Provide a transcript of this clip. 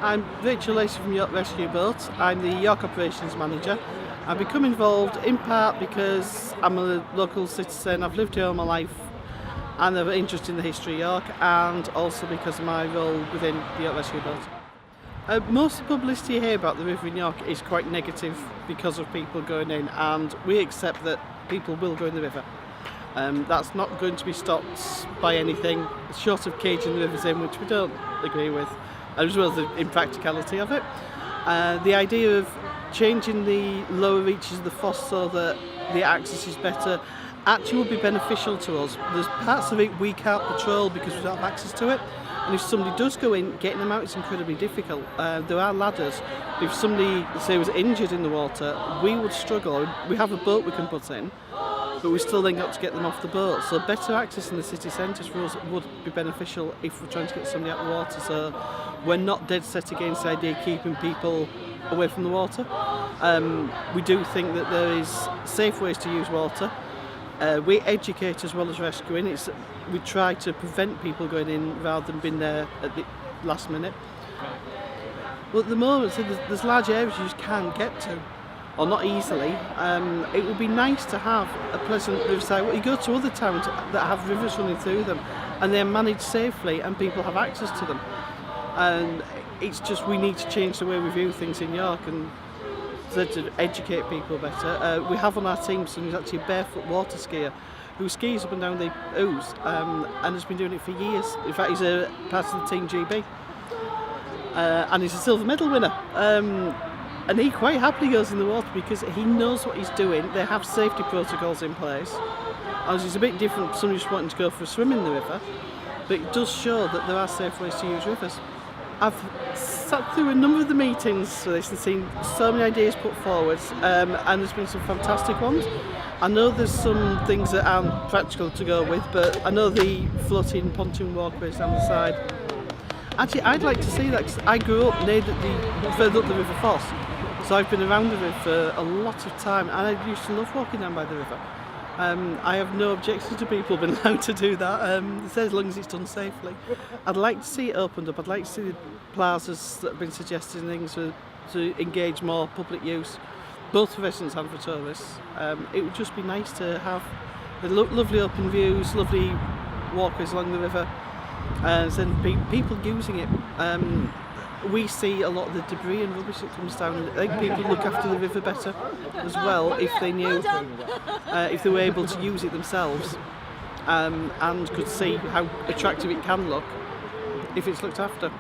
I'm Rachel Lacy from York Rescue Boat. I'm the York Operations Manager. I've become involved in part because I'm a local citizen, I've lived here all my life and I've an interest in the history of York, and also because of my role within the York Rescue Boat. Most of the publicity you hear about the river in York is quite negative because of people going in, and we accept that people will go in the river. That's not going to be stopped by anything short of caging the rivers in, which we don't agree with, as well as the impracticality of it. The idea of changing the lower reaches of the Foss so that the access is better actually would be beneficial to us. There's parts of it we can't patrol because we don't have access to it, and if somebody does go in, getting them out is incredibly difficult. There are ladders. If somebody, say, was injured in the water, we would struggle. We have a boat we can put in, but we still then got to get them off the boat. So better access in the city centres for us would be beneficial if we're trying to get somebody out of the water. So we're not dead set against the idea of keeping people away from the water. We do think that there is safe ways to use water. We educate as well as rescuing. We try to prevent people going in rather than being there at the last minute. Well, at the moment, so there's large areas you just can't get to, or not easily. It would be nice to have a pleasant riverside. Well, you go to other towns that have rivers running through them and they're managed safely and people have access to them. And it's just we need to change the way we view things in York and to educate people better. We have on our team someone who's actually a barefoot water skier who skis up and down the Ouse and has been doing it for years. In fact, he's a part of the Team GB and he's a silver medal winner. And he quite happily goes in the water because he knows what he's doing. They have safety protocols in place. And it's a bit different from somebody just wanting to go for a swim in the river, but it does show that there are safe ways to use rivers. I've sat through a number of the meetings for this and seen so many ideas put forward, and there's been some fantastic ones. I know there's some things that aren't practical to go with, but I know the floating pontoon walkways down the side. Actually, I'd like to see that because I grew up further up the River Foss, so I've been around the river for a lot of time, and I used to love walking down by the river. I have no objection to people being allowed to do that, as long as it's done safely. I'd like to see it opened up. I'd like to see the plazas that have been suggested and things to engage more public use, both for residents and for tourists. It would just be nice to have lovely open views, lovely walkways along the river, and people using it. We see a lot of the debris and rubbish that comes down. I think people look after the river better as well if they knew, if they were able to use it themselves, and could see how attractive it can look if it's looked after.